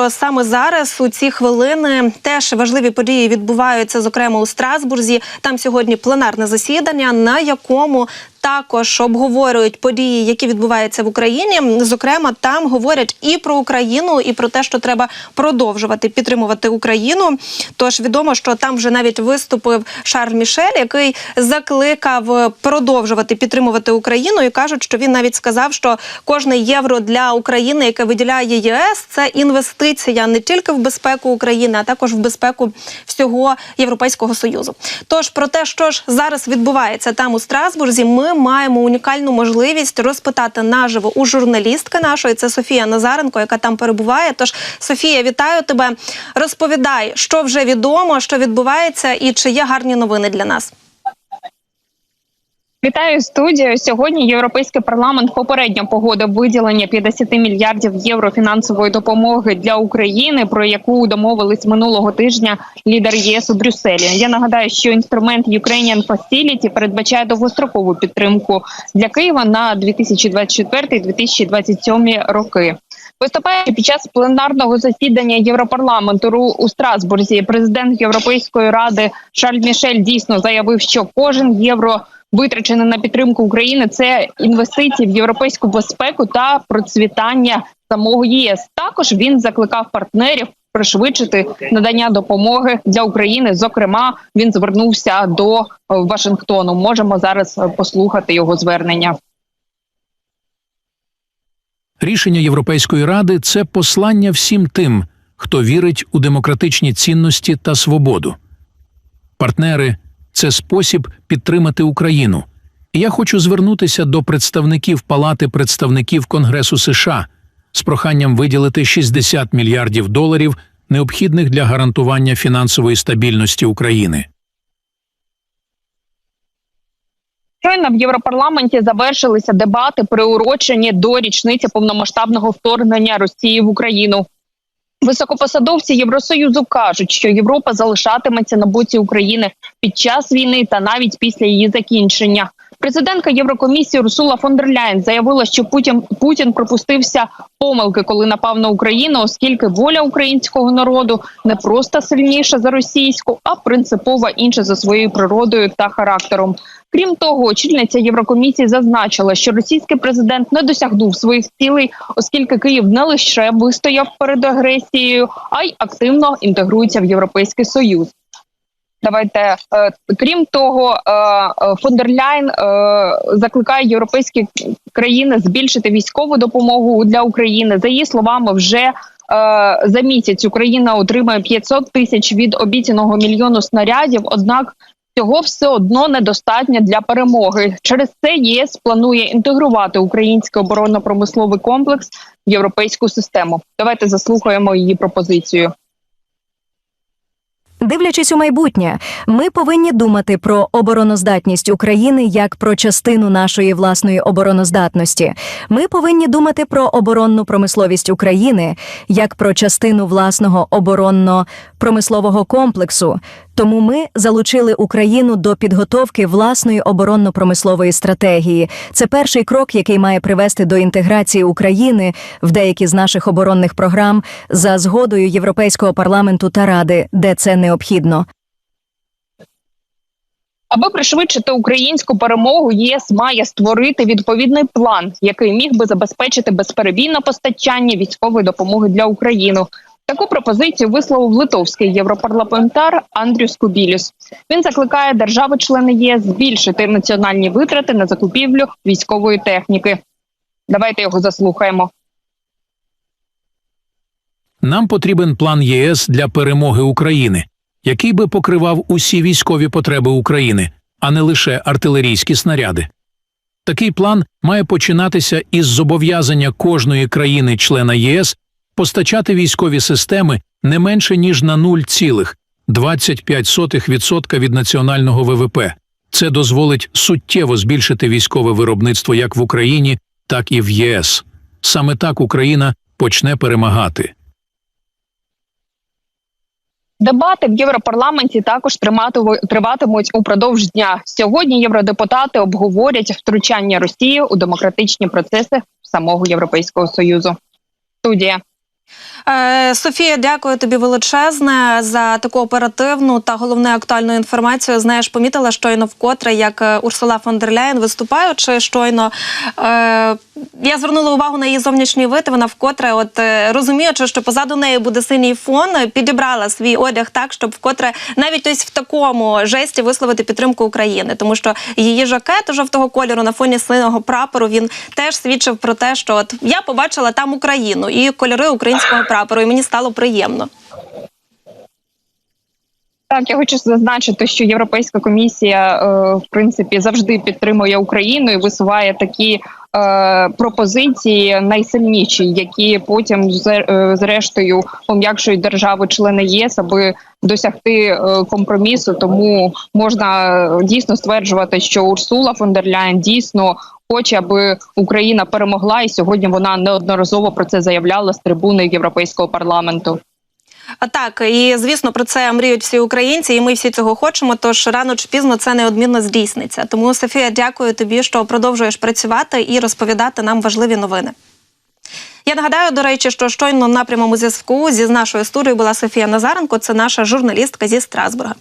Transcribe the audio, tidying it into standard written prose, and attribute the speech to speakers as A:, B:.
A: Саме зараз, у ці хвилини, теж важливі події відбуваються, зокрема у Страсбурзі. Там сьогодні пленарне засідання, на якому також обговорюють події, які відбуваються в Україні. Зокрема, там говорять і про Україну, і про те, що треба продовжувати підтримувати Україну. Тож відомо, що там вже навіть виступив Шарль Мішель, який закликав продовжувати підтримувати Україну. І кажуть, що він навіть сказав, що кожне євро для України, яке виділяє ЄС, це інвестиція не тільки в безпеку України, а також в безпеку всього Європейського Союзу. Тож про те, що ж зараз відбувається там у Страсбурзі, ми маємо унікальну можливість розпитати наживо у журналістки нашої, це Софія Назаренко, яка там перебуває. Тож, Софія, вітаю тебе. Розповідай, що вже відомо, що відбувається і чи є гарні новини для нас.
B: Вітаю студію. Сьогодні Європейський парламент попередньо погодив виділення 50 мільярдів євро фінансової допомоги для України, про яку домовились минулого тижня лідери ЄС у Брюсселі. Я нагадаю, що інструмент Ukrainian Facility передбачає довгострокову підтримку для Києва на 2024-2027 роки. Виступаючи під час пленарного засідання Європарламенту у Страсбурзі, президент Європейської ради Шарль Мішель дійсно заявив, що кожен євро, витрачений на підтримку України, це інвестиції в європейську безпеку та процвітання самого ЄС. Також він закликав партнерів пришвидшити надання допомоги для України. Зокрема, він звернувся до Вашингтону. Можемо зараз послухати його звернення.
C: Рішення Європейської ради – це послання всім тим, хто вірить у демократичні цінності та свободу. Партнери – це спосіб підтримати Україну. І я хочу звернутися до представників Палати представників Конгресу США з проханням виділити 60 мільярдів доларів, необхідних для гарантування фінансової стабільності України.
B: Щойно в Європарламенті завершилися дебати, приурочені до річниці повномасштабного вторгнення Росії в Україну. Високопосадовці Євросоюзу кажуть, що Європа залишатиметься на боці України під час війни та навіть після її закінчення. Президентка Єврокомісії Урсула фон дер Ляєн заявила, що Путін припустився помилки, коли напав на Україну, оскільки воля українського народу не просто сильніша за російську, а принципово інша за своєю природою та характером. Крім того, очільниця Єврокомісії зазначила, що російський президент не досягнув своїх цілей, оскільки Київ не лише вистояв перед агресією, а й активно інтегрується в Європейський Союз. Крім того, фон дер Ляєн закликає європейські країни збільшити військову допомогу для України. За її словами, вже за місяць Україна отримає 500 тисяч від обіцяного мільйону снарядів, однак цього все одно недостатньо для перемоги. Через це ЄС планує інтегрувати український оборонно-промисловий комплекс в європейську систему. Давайте заслухаємо її пропозицію.
D: Дивлячись у майбутнє, ми повинні думати про обороноздатність України як про частину нашої власної обороноздатності. Ми повинні думати про оборонну промисловість України як про частину власного оборонно-промислового комплексу. Тому ми залучили Україну до підготовки власної оборонно-промислової стратегії. Це перший крок, який має привести до інтеграції України в деякі з наших оборонних програм за згодою Європейського парламенту та Ради, де це необхідно.
B: Аби пришвидшити українську перемогу, єС має створити відповідний план, який міг би забезпечити безперебійне постачання військової допомоги для України. Таку пропозицію висловив литовський європарламентар Андріус Кубілюс. Він закликає держави-члени ЄС збільшити національні витрати на закупівлю військової техніки. Давайте його заслухаємо.
C: Нам потрібен план ЄС для перемоги України, який би покривав усі військові потреби України, а не лише артилерійські снаряди. Такий план має починатися із зобов'язання кожної країни-члена ЄС постачати військові системи не менше, ніж на 0,25% від національного ВВП. Це дозволить суттєво збільшити військове виробництво як в Україні, так і в ЄС. Саме так Україна почне перемагати.
B: Дебати в Європарламенті також триватимуть упродовж дня. Сьогодні євродепутати обговорять втручання Росії у демократичні процеси самого Європейського Союзу. Студія.
A: Софія, дякую тобі величезне за таку оперативну та головне актуальну інформацію. Знаєш, помітила щойно вкотре, як Урсула фон дер Ляєн, виступаючи щойно, я звернула увагу на її зовнішній вид, вона вкотре, розуміючи, що позаду неї буде синій фон, підібрала свій одяг так, щоб вкотре навіть ось в такому жесті висловити підтримку України. Тому що її жакет жовтого кольору на фоні синього прапору, він теж свідчив про те, що я побачила там Україну і кольори українського прапору, і мені стало приємно.
B: Так, я хочу зазначити, що Європейська комісія, в принципі, завжди підтримує Україну і висуває такі пропозиції найсильніші, які потім, зрештою, пом'якшують держави-члени ЄС, аби досягти компромісу. Тому можна дійсно стверджувати, що Урсула фон дер Ляєн дійсно хоче, аби Україна перемогла, і сьогодні вона неодноразово про це заявляла з трибуни Європейського парламенту.
A: Так, і звісно, про це мріють всі українці, і ми всі цього хочемо, тож рано чи пізно це неодмінно здійсниться. Тому, Софія, дякую тобі, що продовжуєш працювати і розповідати нам важливі новини. Я нагадаю, до речі, що щойно на прямому зв'язку зі нашою студією була Софія Назаренко, це наша журналістка зі Страсбурга.